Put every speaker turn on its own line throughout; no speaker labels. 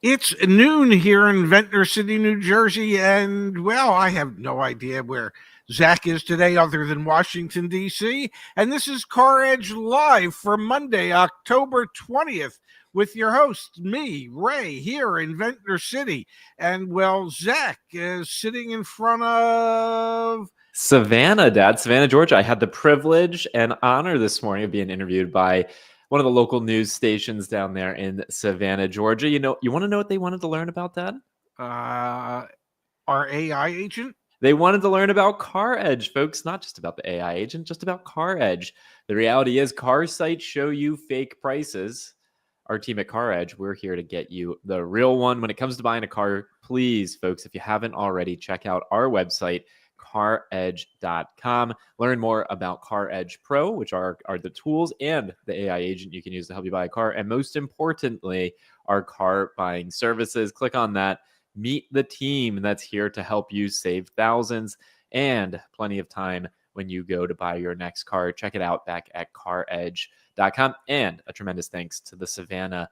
It's noon here in Ventnor City, New Jersey, and well, I have no idea where Zach is today other than Washington, D.C. And this is CarEdge Live for Monday, October 20th, with your host, me, Ray, here in Ventnor City. And well, Zach is sitting in front of
Savannah, Dad, Savannah, Georgia. I had the privilege and honor this morning of being interviewed by one of the local news stations down there in Savannah, Georgia. You want to know what they wanted to learn about, Dad?
our AI agent.
They wanted to learn about CarEdge, folks, not just about the AI agent, just about CarEdge. The reality is car sites show you fake prices. Our team at CarEdge, we're here to get you the real one. When it comes to buying a car, please, folks, if you haven't already, check out our website, CarEdge.com. Learn more about CarEdge Pro, which are the tools and the AI agent you can use to help you buy a car. And most importantly, our car buying services. Click on that. Meet the team that's here to help you save thousands and plenty of time when you go to buy your next car. Check it out back at CarEdge.com. And a tremendous thanks to the Savannah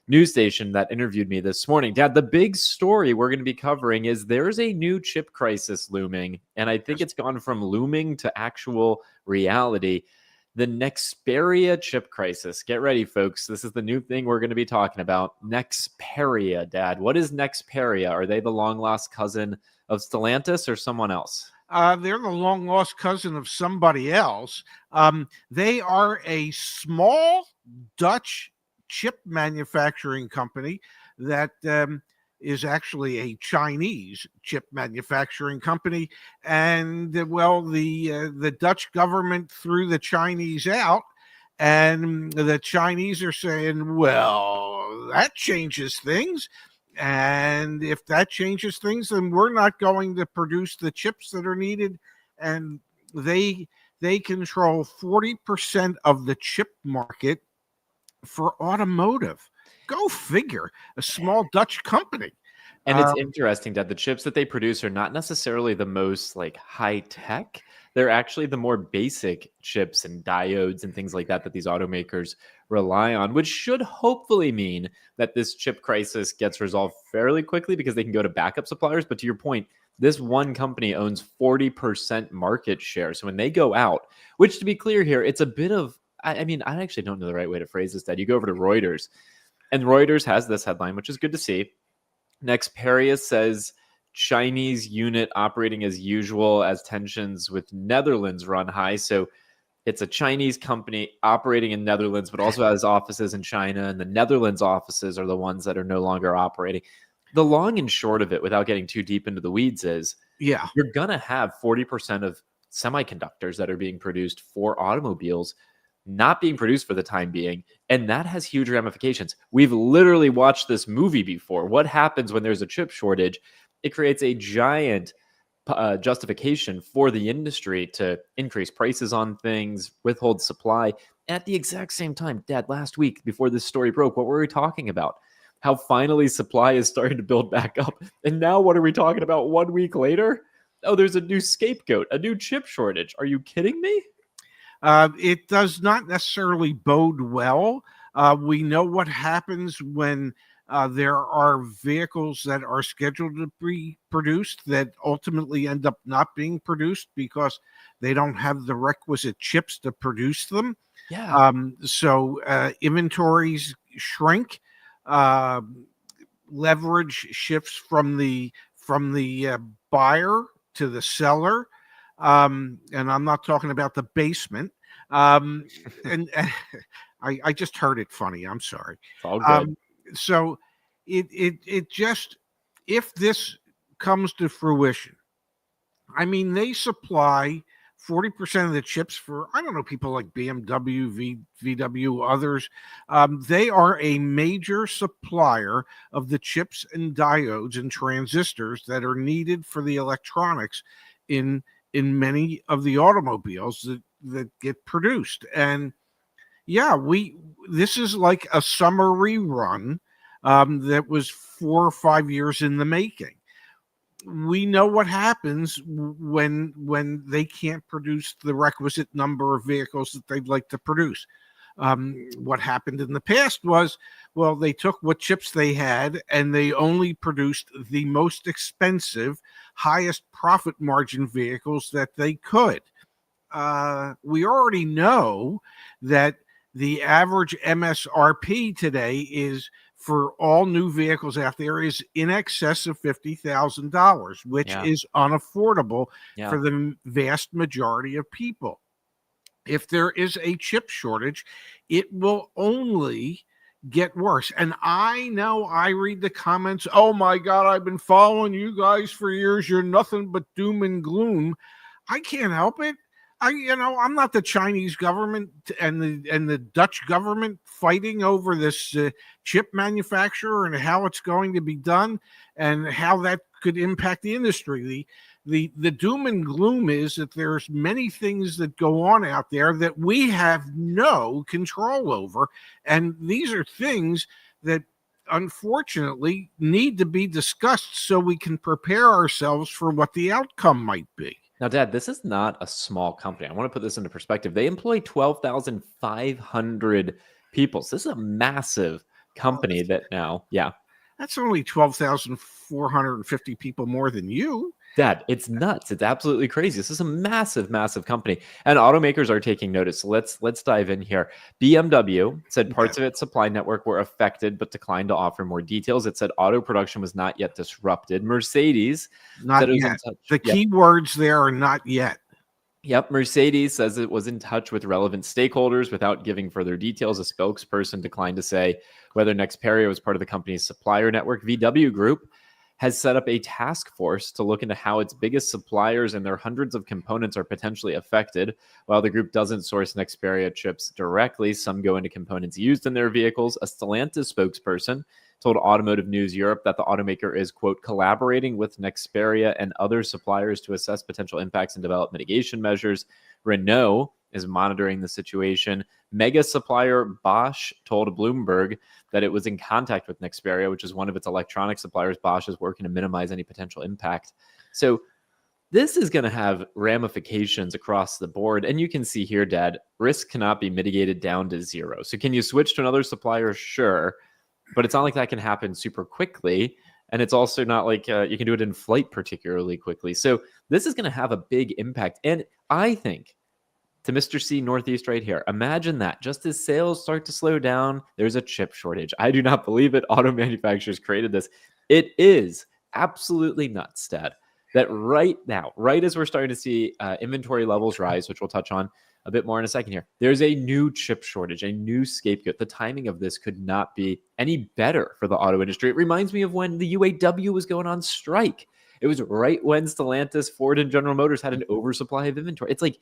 news station that interviewed me this morning. Dad, the big story we're going to be covering is there's a new chip crisis looming, and I think it's gone from looming to actual reality. The Nexperia chip crisis. Get ready, folks. This is the new thing we're going to be talking about. Nexperia, Dad. What is Nexperia? Are they the long-lost cousin of Stellantis or someone else?
They're the long-lost cousin of somebody else. They are a small Dutch chip manufacturing company that is actually a Chinese chip manufacturing company, and well, the Dutch government threw the Chinese out, and the Chinese are saying, well, that changes things. And if that changes things, then we're not going to produce the chips that are needed. And they control 40% of the chip market for automotive. Go figure. A small Dutch company.
And it's interesting that the chips that they produce are not necessarily the most high tech. They're actually the more basic chips and diodes and things like that these automakers rely on, which should hopefully mean that this chip crisis gets resolved fairly quickly because they can go to backup suppliers. But to your point, this one company owns 40% market share. So when they go out, which to be clear here, it's a bit of, I actually don't know the right way to phrase this, Dad. You go over to Reuters, and Reuters has this headline, which is good to see. Nexperia says Chinese unit operating as usual as tensions with Netherlands run high. So it's a Chinese company operating in Netherlands, but also has offices in China. And the Netherlands offices are the ones that are no longer operating. The long and short of it, without getting too deep into the weeds, is you're going to have 40% of semiconductors that are being produced for automobiles not being produced for the time being. And that has huge ramifications. We've literally watched this movie before. What happens when there's a chip shortage? It creates a giant justification for the industry to increase prices on things, withhold supply. At the exact same time, Dad, last week before this story broke, what were we talking about? How finally supply is starting to build back up. And now what are we talking about 1 week later? Oh, there's a new scapegoat, a new chip shortage. Are you kidding me?
It does not necessarily bode well. We know what happens when there are vehicles that are scheduled to be produced that ultimately end up not being produced because they don't have the requisite chips to produce them.
Yeah.
So inventories shrink, leverage shifts from the buyer to the seller. And I'm not talking about the basement. And I just heard it funny. I'm sorry.
It's all good.
So it just, if this comes to fruition, they supply 40% of the chips for, I don't know, people like BMW, VW, others. They are a major supplier of the chips and diodes and transistors that are needed for the electronics in many of the automobiles that get produced. And yeah, this is like a summer rerun that was 4 or 5 years in the making. We know what happens when they can't produce the requisite number of vehicles that they'd like to produce. What happened in the past was, well, they took what chips they had and they only produced the most expensive, highest profit margin vehicles that they could. We already know that the average MSRP today is, for all new vehicles out there, is in excess of $50,000, which is unaffordable for the vast majority of people. If there is a chip shortage, it will only get worse. And I know, I read the comments, oh my God, I've been following you guys for years. You're nothing but doom and gloom. I can't help it. I'm not the Chinese government and the Dutch government fighting over this chip manufacturer and how it's going to be done and how that could impact the industry. The doom and gloom is that there's many things that go on out there that we have no control over, and these are things that unfortunately need to be discussed so we can prepare ourselves for what the outcome might be.
Now, Dad, this is not a small company. I want to put this into perspective. They employ 12,500 people. So this is a massive company
That's only 12,450 people more than you.
Dad, it's nuts. It's absolutely crazy. This is a massive, massive company. And automakers are taking notice. So let's dive in here. BMW said parts of its supply network were affected, but declined to offer more details. It said auto production was not yet disrupted. Mercedes
not yet. The key words there are not yet.
Yep. Mercedes says it was in touch with relevant stakeholders without giving further details. A spokesperson declined to say whether Nexperia was part of the company's supplier network. VW Group has set up a task force to look into how its biggest suppliers and their hundreds of components are potentially affected. While the group doesn't source Nexperia chips directly, some go into components used in their vehicles. A Stellantis spokesperson told Automotive News Europe that the automaker is, quote, collaborating with Nexperia and other suppliers to assess potential impacts and develop mitigation measures. Renault is monitoring the situation. Mega supplier Bosch told Bloomberg that it was in contact with Nexperia, which is one of its electronic suppliers. Bosch is working to minimize any potential impact. So this is going to have ramifications across the board. And you can see here, Dad, risk cannot be mitigated down to zero. So can you switch to another supplier? Sure. But it's not like that can happen super quickly. And it's also not like you can do it in flight particularly quickly. So this is going to have a big impact. And I think, to Mr. C Northeast right here, imagine that just as sales start to slow down, there's a chip shortage. I do not believe it. Auto manufacturers created this. It is absolutely nuts, Dad, that right now, right as we're starting to see inventory levels rise, which we'll touch on a bit more in a second here, there's a new chip shortage, a new scapegoat. The timing of this could not be any better for the auto industry. It reminds me of when the UAW was going on strike. It was right when Stellantis, Ford, and General Motors had an oversupply of inventory. It's like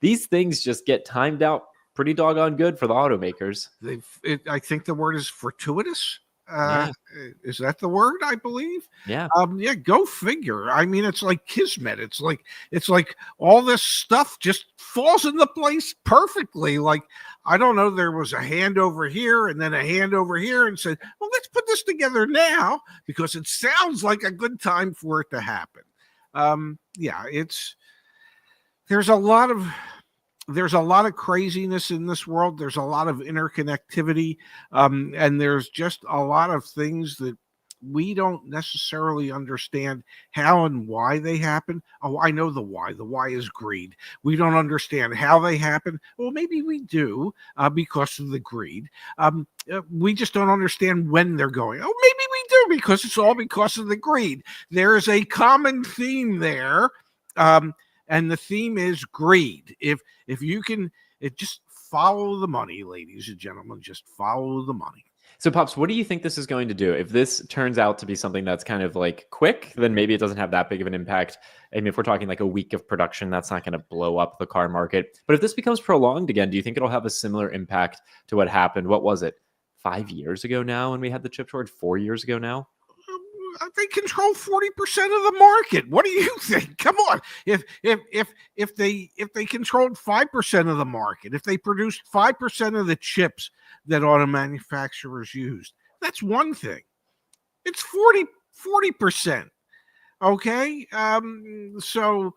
these things just get timed out pretty doggone good for the automakers.
I think the word is fortuitous.
Yeah.
Is that the word? I believe.
Yeah.
Go figure. I mean, it's like kismet. It's like all this stuff just falls into place perfectly. Like, I don't know, there was a hand over here and then a hand over here and said, well, let's put this together now because it sounds like a good time for it to happen. There's a lot of craziness in this world. There's a lot of interconnectivity, and there's just a lot of things that we don't necessarily understand how and why they happen. Oh, I know the why. The why is greed. We don't understand how they happen. Well, maybe we do because of the greed. We just don't understand when they're going. Oh, maybe we do because it's all because of the greed. There is a common theme there. And the theme is greed. If you can, just follow the money, ladies and gentlemen. Just follow the money.
So, Pops, what do you think this is going to do? If this turns out to be something that's kind of like quick, then maybe it doesn't have that big of an impact. I mean, if we're talking like a week of production, that's not going to blow up the car market. But if this becomes prolonged again, do you think it'll have a similar impact to what happened? What was it? 5 years ago now when we had the chip shortage? 4 years ago now?
They control 40% of the market. What do you think? Come on. If they controlled 5% of the market, if they produced 5% of the chips that auto manufacturers used, that's one thing. It's 40%. Okay. So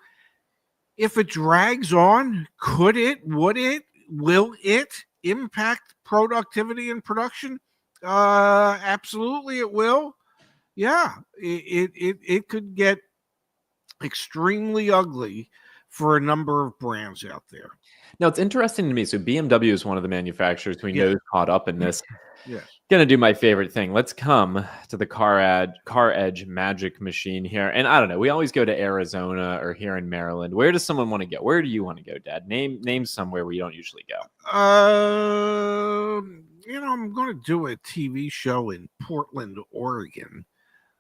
if it drags on, could it, would it, will it? impact productivity and production? Absolutely, it will. Yeah, it could get extremely ugly for a number of brands out there.
Now, it's interesting to me. So BMW is one of the manufacturers we know
Yeah.
is caught up in this.
Yes.
Gonna do my favorite thing. Let's come to the CarEdge magic machine here. And I don't know. We always go to Arizona or here in Maryland. Where does someone want to go? Where do you want to go, Dad? Name somewhere where you don't usually go.
I'm going to do a TV show in Portland, Oregon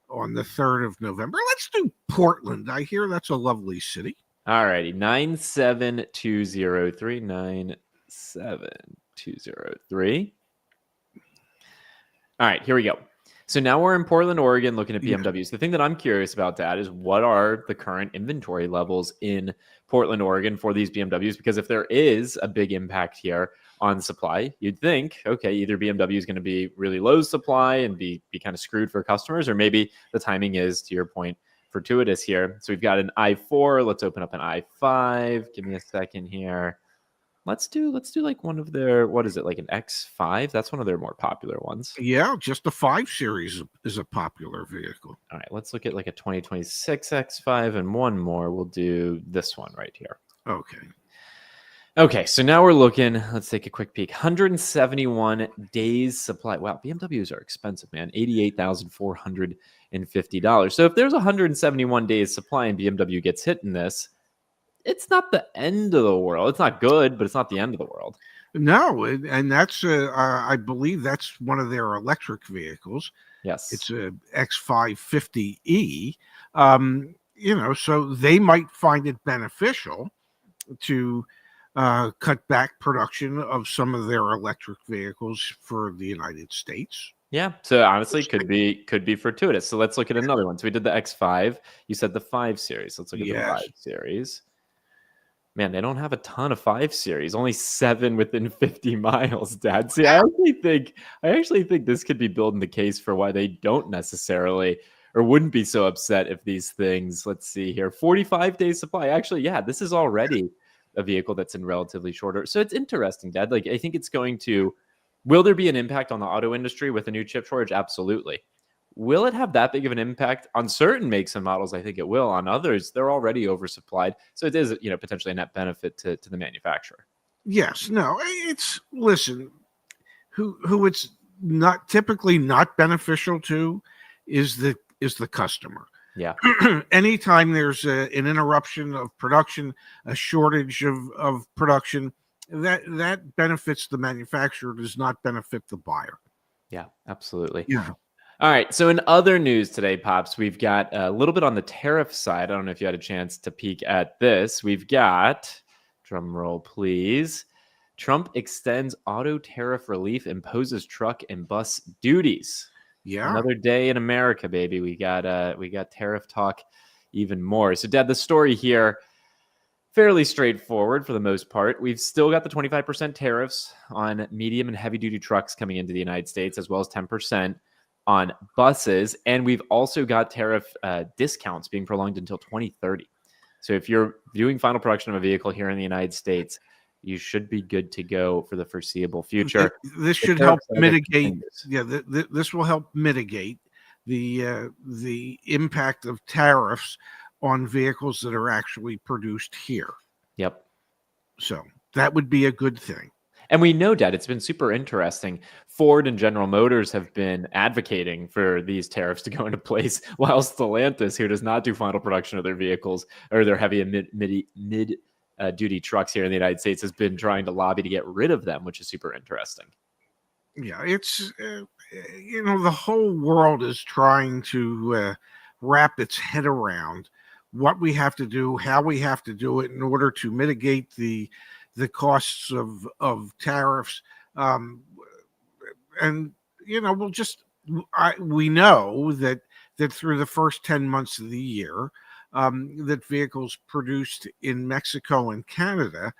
on the 3rd of November. Let's do Portland. I hear that's a lovely city.
All righty. 97203. 97203. All right, here we go. So now we're in Portland, Oregon, looking at BMWs. The thing that I'm curious about, Dad, is what are the current inventory levels in Portland, Oregon for these BMWs? Because if there is a big impact here on supply, you'd think, okay, either BMW is going to be really low supply and be kind of screwed for customers, or maybe the timing is, to your point, fortuitous here. So we've got an i4. Let's open up an i5. Give me a second here. Let's do like one of their, what is it, like an X5? That's one of their more popular ones.
Yeah, just the 5 Series is a popular vehicle.
All right, let's look at like a 2026 X5 and one more. We'll do this one right here. Okay, so now we're looking, let's take a quick peek. 171 days supply. Wow, BMWs are expensive, man. $88,450. So if there's 171 days supply and BMW gets hit in this, it's not the end of the world. It's not good, but it's not the end of the world.
No, and that's I believe that's one of their electric vehicles.
Yes,
it's a X550E. So they might find it beneficial to cut back production of some of their electric vehicles for the United States.
Yeah. So honestly, could be fortuitous. So let's look at another one. So we did the X5. You said the 5 Series. Let's look at the 5 Series. Man, they don't have a ton of 5 Series. Only 7 within 50 miles, Dad. See, I actually think this could be building the case for why they don't necessarily or wouldn't be so upset if these things, let's see here, 45 days supply. Actually, yeah, this is already a vehicle that's in relatively shorter. So it's interesting, Dad. Like, I think it's going to, will there be an impact on the auto industry with a new chip shortage? Absolutely. Will it have that big of an impact on certain makes and models? I think it will. On others, they're already oversupplied. So it is, potentially a net benefit to the manufacturer.
Yes. No, listen, who it's not typically not beneficial to is the customer.
Yeah.
Anytime there's an interruption of production, a shortage of production, that benefits the manufacturer, does not benefit the buyer.
Yeah, absolutely.
Yeah.
All right. So in other news today, Pops, we've got a little bit on the tariff side. I don't know if you had a chance to peek at this. We've got, drum roll, please. Trump extends auto tariff relief, imposes truck and bus duties.
Yeah.
Another day in America, baby. We got tariff talk even more. So, Dad, the story here, fairly straightforward for the most part. We've still got the 25% tariffs on medium and heavy duty trucks coming into the United States, as well as 10% on buses. And we've also got tariff discounts being prolonged until 2030. So if you're viewing final production of a vehicle here in the United States, you should be good to go for the foreseeable future.
This should help mitigate. Yeah, this will help mitigate the impact of tariffs on vehicles that are actually produced here.
Yep.
So that would be a good thing.
And we know, Dad, it's been super interesting. Ford and General Motors have been advocating for these tariffs to go into place, while Stellantis, who does not do final production of their vehicles or their heavy and mid-duty trucks here in the United States, has been trying to lobby to get rid of them, which is super interesting.
Yeah, it's, the whole world is trying to wrap its head around what we have to do, how we have to do it in order to mitigate the costs of tariffs. And, we know that through the first 10 months of the year, that vehicles produced in Mexico and Canada,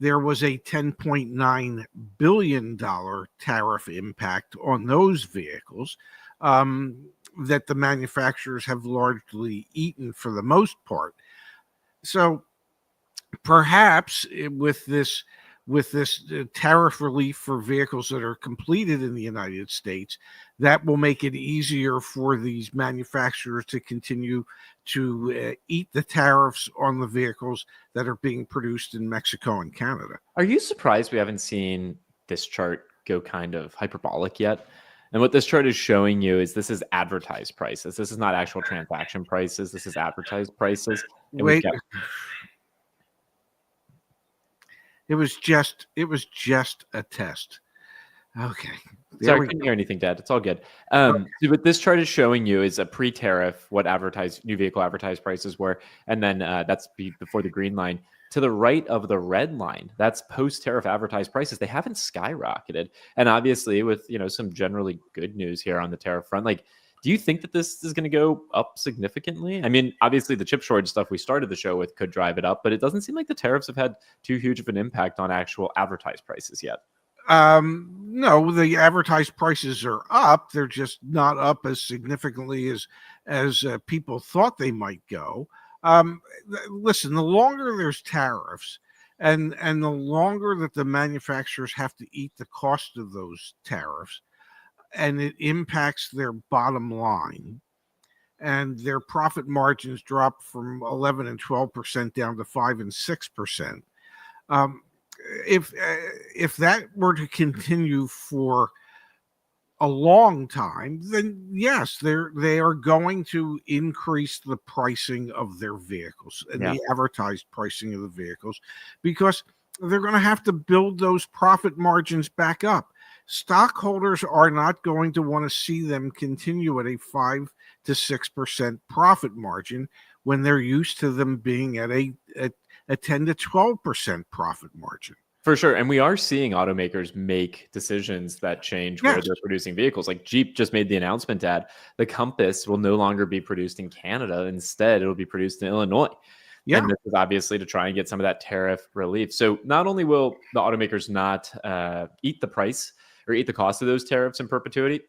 there was a $10.9 billion tariff impact on those vehicles that the manufacturers have largely eaten for the most part. So perhaps with this with this tariff relief for vehicles that are completed in the United States, that will make it easier for these manufacturers to continue to eat the tariffs on the vehicles that are being produced in Mexico and Canada.
Are you surprised we haven't seen this chart go kind of hyperbolic yet? And what this chart is showing you is this is advertised prices. This is not actual transaction prices. This is advertised prices. And we've
Wait,
got
it was just a test. Okay.
Sorry, I couldn't hear anything, Dad. It's all good. So what this chart is showing you is a pre-tariff, what advertised new vehicle advertised prices were, and then that's before the green line. To the right of the red line, that's post-tariff advertised prices. They haven't skyrocketed, and obviously, with some generally good news here on the tariff front, like, do you think that this is going to go up significantly? I mean, obviously, the chip shortage stuff we started the show with could drive it up, but it doesn't seem like the tariffs have had too huge of an impact on actual advertised prices yet.
No, the advertised prices are up. They're just not up as significantly as people thought they might go. Listen, the longer there's tariffs and the longer that the manufacturers have to eat the cost of those tariffs, and it impacts their bottom line, and their profit margins drop from 11 and 12% down to 5 and 6%. If that were to continue for a long time, then yes, they are going to increase the pricing of their vehicles and the advertised pricing of the vehicles, because they're going to have to build those profit margins back up. Stockholders are not going to want to see them continue at a 5 to 6% profit margin when they're used to them being at a 10 to 12% profit margin.
For sure. And we are seeing automakers make decisions that change where they're producing vehicles. Like Jeep just made the announcement that the Compass will no longer be produced in Canada. Instead, it'll be produced in Illinois. Yeah. And this is obviously to try and get some of that tariff relief. So not only will the automakers not eat the price or eat the cost of those tariffs in perpetuity,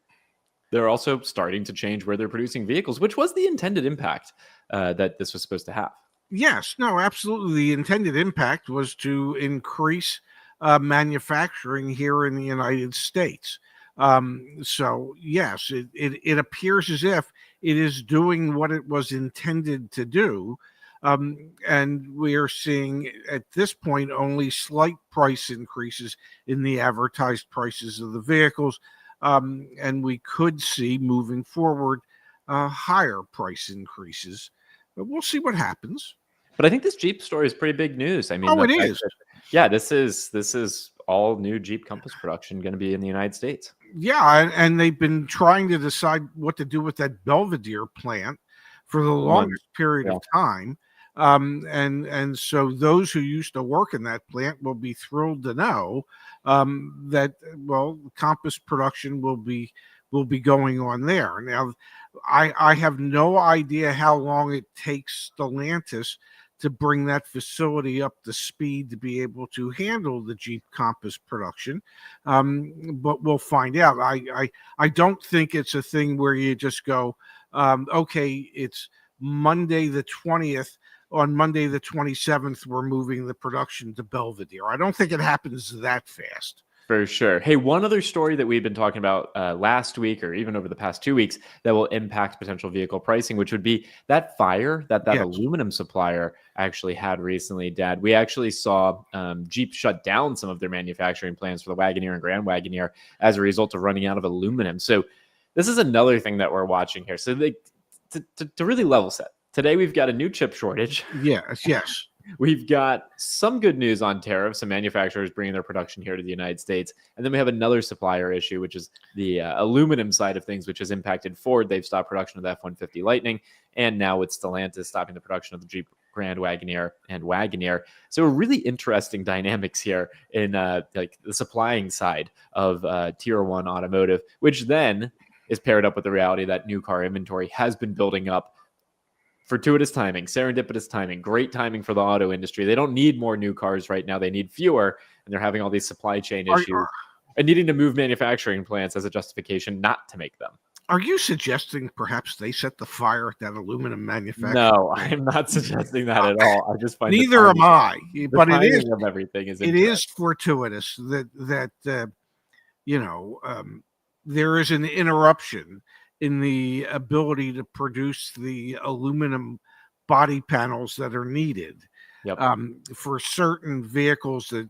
they're also starting to change where they're producing vehicles, which was the intended impact that this was supposed to have.
Yes, no, absolutely. The intended impact was to increase manufacturing here in the United States. So yes, it appears as if it is doing what it was intended to do. And we are seeing at this point only slight price increases in the advertised prices of the vehicles. And we could see moving forward higher price increases. But we'll see what happens.
But I think this Jeep story is pretty big news. I mean,
it is.
This is all new Jeep Compass production going to be in the United States.
Yeah, and they've been trying to decide what to do with that Belvedere plant for the longest period of time. And so those who used to work in that plant will be thrilled to know that Compass production will be going on there. Now, I have no idea how long it takes Stellantis to bring that facility up to speed to be able to handle the Jeep Compass production. But we'll find out. I don't think it's a thing where you just go, okay, it's Monday the 20th. On Monday the 27th, we're moving the production to Belvedere. I don't think it happens that fast.
For sure. Hey, one other story that we've been talking about last week or even over the past 2 weeks that will impact potential vehicle pricing, which would be that fire that aluminum supplier actually had recently, Dad. We actually saw Jeep shut down some of their manufacturing plants for the Wagoneer and Grand Wagoneer as a result of running out of aluminum. So this is another thing that we're watching here. So to really level set, today we've got a new chip shortage.
Yes.
We've got some good news on tariffs and manufacturers bringing their production here to the United States. And then we have another supplier issue, which is the aluminum side of things, which has impacted Ford. They've stopped production of the F-150 Lightning. And now with Stellantis stopping the production of the Jeep Grand Wagoneer and Wagoneer. So really interesting dynamics here in like the supplying side of Tier 1 automotive, which then is paired up with the reality that new car inventory has been building up. Fortuitous timing, serendipitous timing, great timing for the auto industry. They don't need more new cars right now. They need fewer, and they're having all these supply chain issues and needing to move manufacturing plants as a justification not to make them.
Are you suggesting perhaps they set the fire at that aluminum manufacturer?
No, I'm not suggesting that at all. I just find
Neither am I.
the
But
timing of everything is
it
interesting.
is fortuitous that there is an interruption in the ability to produce the aluminum body panels that are needed
Yep.
for certain vehicles that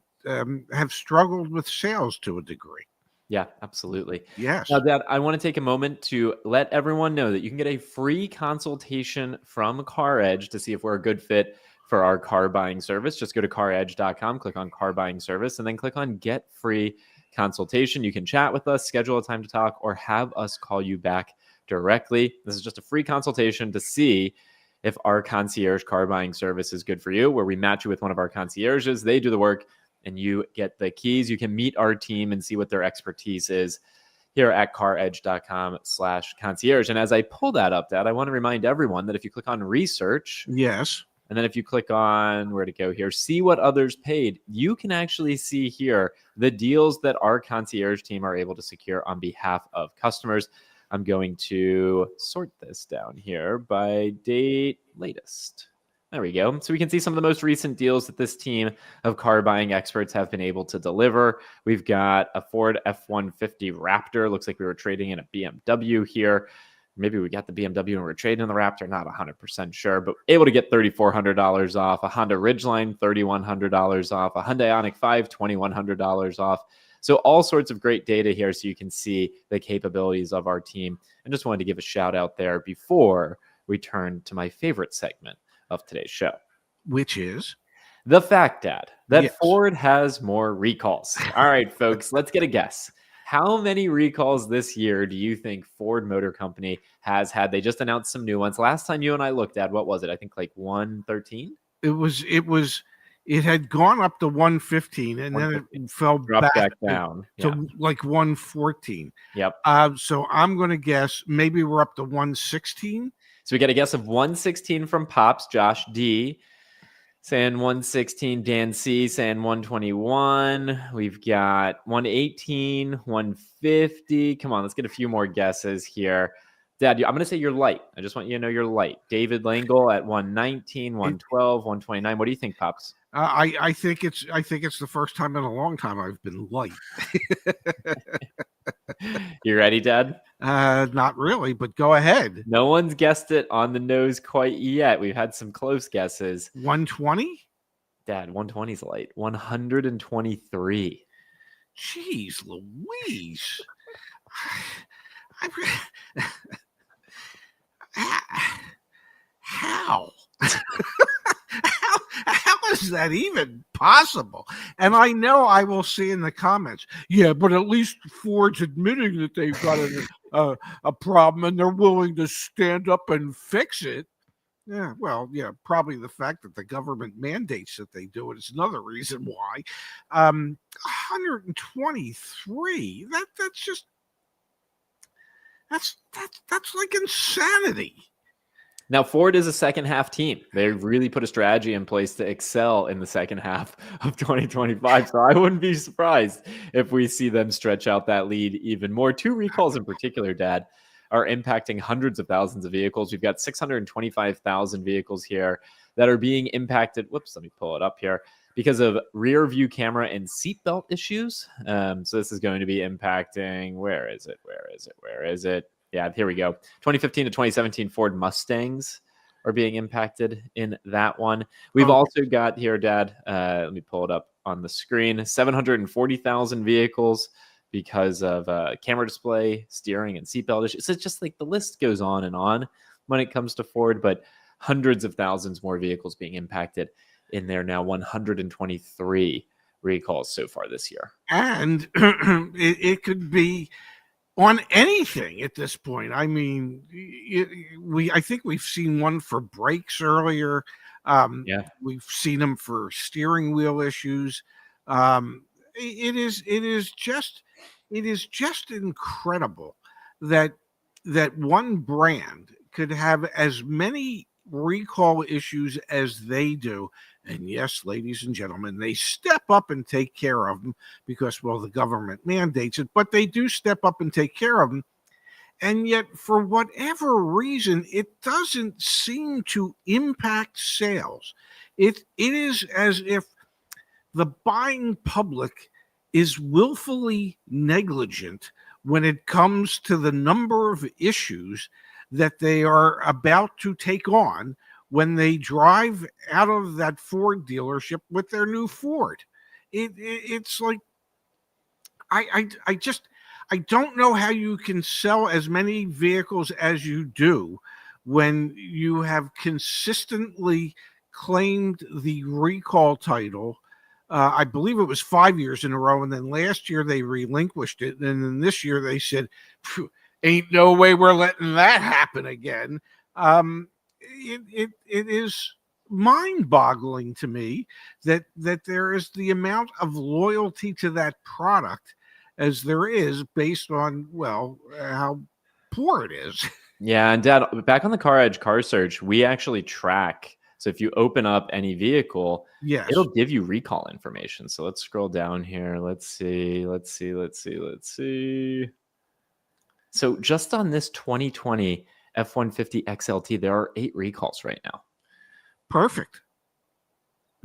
have struggled with sales to a degree.
Yeah, absolutely.
Yes.
Now, Dad, I want to take a moment to let everyone know that you can get a free consultation from CarEdge to see if we're a good fit for our car buying service. Just go to caredge.com, click on car buying service, and then click on get free consultation. You can chat with us, schedule a time to talk, or have us call you back directly. This is just a free consultation to see if our concierge car buying service is good for you, where we match you with one of our concierges. They do the work and you get the keys. You can meet our team and see what their expertise is here at caredge.com/concierge. And as I pull that up, Dad, I want to remind everyone that if you click on research,
Yes.
and then if you click on where to go here, see what others paid, you can actually see here the deals that our concierge team are able to secure on behalf of customers. I'm going to sort this down here by date latest. There we go. So we can see some of the most recent deals that this team of car buying experts have been able to deliver. We've got a Ford F-150 Raptor. Looks like we were trading in a BMW here. Maybe we got the BMW and we're trading in the Raptor. Not 100% sure, but able to get $3,400 off. A Honda Ridgeline, $3,100 off. A Hyundai Ioniq 5, $2,100 off. So all sorts of great data here so you can see the capabilities of our team. And just wanted to give a shout out there before we turn to my favorite segment of today's show,
Which is
the fact, Dad, that
Yes.
Ford has more recalls. All right, folks, let's get a guess. How many recalls this year do you think Ford Motor Company has had? They just announced some new ones. Last time you and I looked at, what was it? I think like 113.
It had gone up to 115 and then it fell
Dropped back
back
down.
to
Yeah.
like 114.
Yep.
So I'm going to guess maybe we're up to 116.
So we get a guess of 116 from Pops, Josh D. Saying 116, Dan C. saying 121. We've got 118, 150. Come on, let's get a few more guesses here. Dad, I'm going to say you're light. I just want you to know you're light. David Langle at 119, 112, 129. What do you think, Pops?
I think it's the first time in a long time I've been light.
You ready, Dad?
Not really, but go ahead.
No one's guessed it on the nose quite yet. We've had some close guesses.
120?
Dad, 120's light. 123.
Jeez Louise. How? How is that even possible? And I know I will see in the comments, yeah, but at least Ford's admitting that they've got a problem and they're willing to stand up and fix it. Yeah, well, yeah, probably the fact that the government mandates that they do it is another reason why. 123. That's like insanity.
Now, Ford is a second half team. They really put a strategy in place to excel in the second half of 2025. So I wouldn't be surprised if we see them stretch out that lead even more. 2 recalls in particular, Dad, are impacting hundreds of thousands of vehicles. We've got 625,000 vehicles here that are being impacted. Whoops, let me pull it up here. Because of rear view camera and seatbelt issues. So this is going to be impacting, where is it? Yeah, here we go. 2015 to 2017 Ford Mustangs are being impacted in that one. We've also got here, Dad, let me pull it up on the screen, 740,000 vehicles because of camera display, steering, and seatbelt issues. It's just like the list goes on and on when it comes to Ford, but hundreds of thousands more vehicles being impacted in there now. 123 recalls so far this year.
And it could be on anything at this point. I mean, I think we've seen one for brakes earlier. We've seen them for steering wheel issues. It is just incredible that one brand could have as many recall issues as they do. And yes, ladies and gentlemen, they step up and take care of them because, well, the government mandates it, but they do step up and take care of them. And yet, for whatever reason, it doesn't seem to impact sales. It is as if the buying public is willfully negligent when it comes to the number of issues that they are about to take on when they drive out of that Ford dealership with their new Ford. It's like I don't know how you can sell as many vehicles as you do when you have consistently claimed the recall title. I believe it was 5 years in a row, and then last year they relinquished it, and then this year they said, "Ain't no way we're letting that happen again." It is mind-boggling to me that there is the amount of loyalty to that product as there is based on, well, how poor it is.
Yeah, and Dad, back on the CarEdge car search, we actually track. So if you open up any vehicle,
Yes.
it'll give you recall information. So let's scroll down here. Let's see. So just on this 2020 F-150 XLT, there are 8 recalls right now.
Perfect.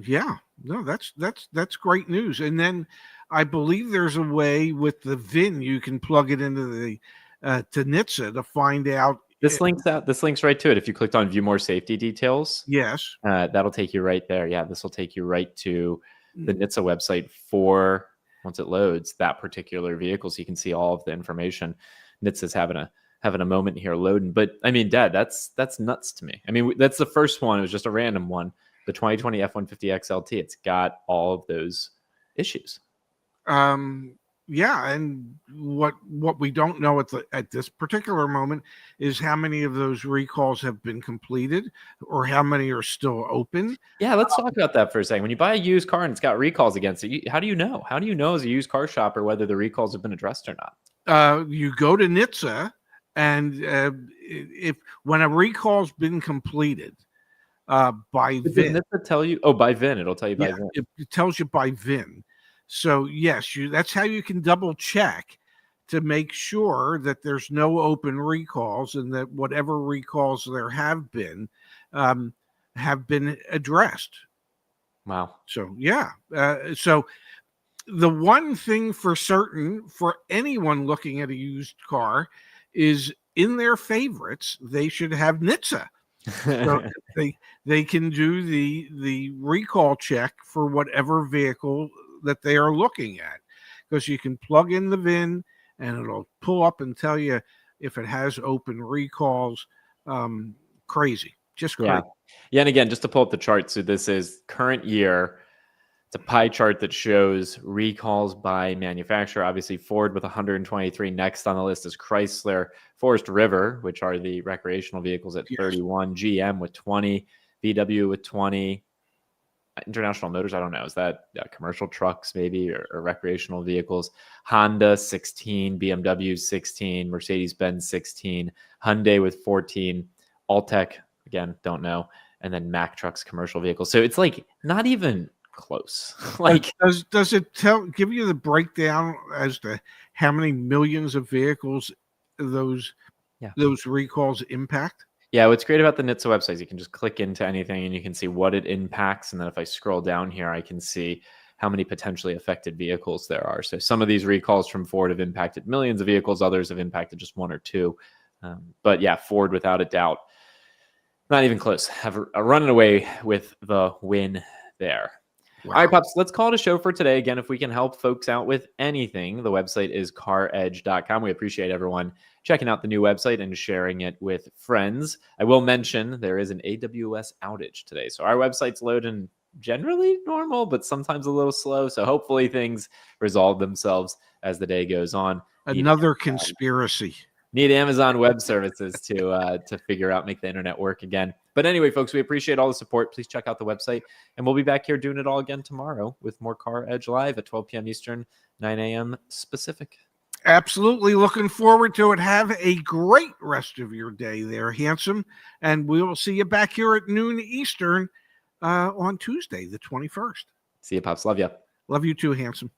Yeah, no, that's great news. And then I believe there's a way with the VIN you can plug it into the to NHTSA to find out.
This links right to it. If you clicked on view more safety details,
Yes,
that'll take you right there. Yeah, this will take you right to the NHTSA website for, once it loads, that particular vehicle, so you can see all of the information. NHTSA's having a moment here loading. But I mean, Dad, that's nuts to me. I mean, that's the first one. It was just a random one. The 2020 F-150 XLT. It's got all of those issues.
Yeah, and what we don't know at this particular moment is how many of those recalls have been completed or how many are still open.
Yeah, let's talk about that for a second. When you buy a used car and it's got recalls against it, how do you know? How do you know as a used car shopper whether the recalls have been addressed or not?
You go to NHTSA, and if when a recall's been completed by VIN,
Does NHTSA tell you? Oh, by VIN, it'll tell you by VIN.
it tells you by VIN. So yes, that's how you can double check to make sure that there's no open recalls and that whatever recalls there have been addressed.
Wow.
So yeah, so the one thing for certain for anyone looking at a used car is in their favorites, they should have NHTSA. So they can do the recall check for whatever vehicle that they are looking at, because you can plug in the VIN and it'll pull up and tell you if it has open recalls. Crazy, just crazy.
Yeah, and again, just to pull up the chart, so this is current year. It's a pie chart that shows recalls by manufacturer. Obviously, Ford with 123. Next on the list is Chrysler, Forest River, which are the recreational vehicles at 31. GM with 20. VW with 20. International Motors, I don't know. Is that commercial trucks maybe or recreational vehicles? Honda 16, BMW 16, Mercedes-Benz 16, Hyundai with 14, Alltech, again, don't know. And then Mack Trucks commercial vehicles. So it's like not even close. Like,
does it give you the breakdown as to how many millions of vehicles those recalls impact?
Yeah, what's great about the NHTSA website is you can just click into anything and you can see what it impacts. And then if I scroll down here, I can see how many potentially affected vehicles there are. So some of these recalls from Ford have impacted millions of vehicles. Others have impacted just 1 or 2. But yeah, Ford, without a doubt, not even close, have running away with the win there. Wow. All right, Pops, let's call it a show for today. Again, if we can help folks out with anything, the website is caredge.com. We appreciate everyone checking out the new website and sharing it with friends. I will mention there is an AWS outage today. So our website's loading generally normal, but sometimes a little slow. So hopefully things resolve themselves as the day goes on.
Another conspiracy.
Need Amazon Web Services to figure out, make the internet work again. But anyway, folks, we appreciate all the support. Please check out the website. And we'll be back here doing it all again tomorrow with more CarEdge Live at 12 p.m. Eastern, 9 a.m. Pacific.
Absolutely. Looking forward to it. Have a great rest of your day there, handsome. And we will see you back here at noon Eastern on Tuesday, the 21st.
See you, Pops. Love you.
Love you too, handsome.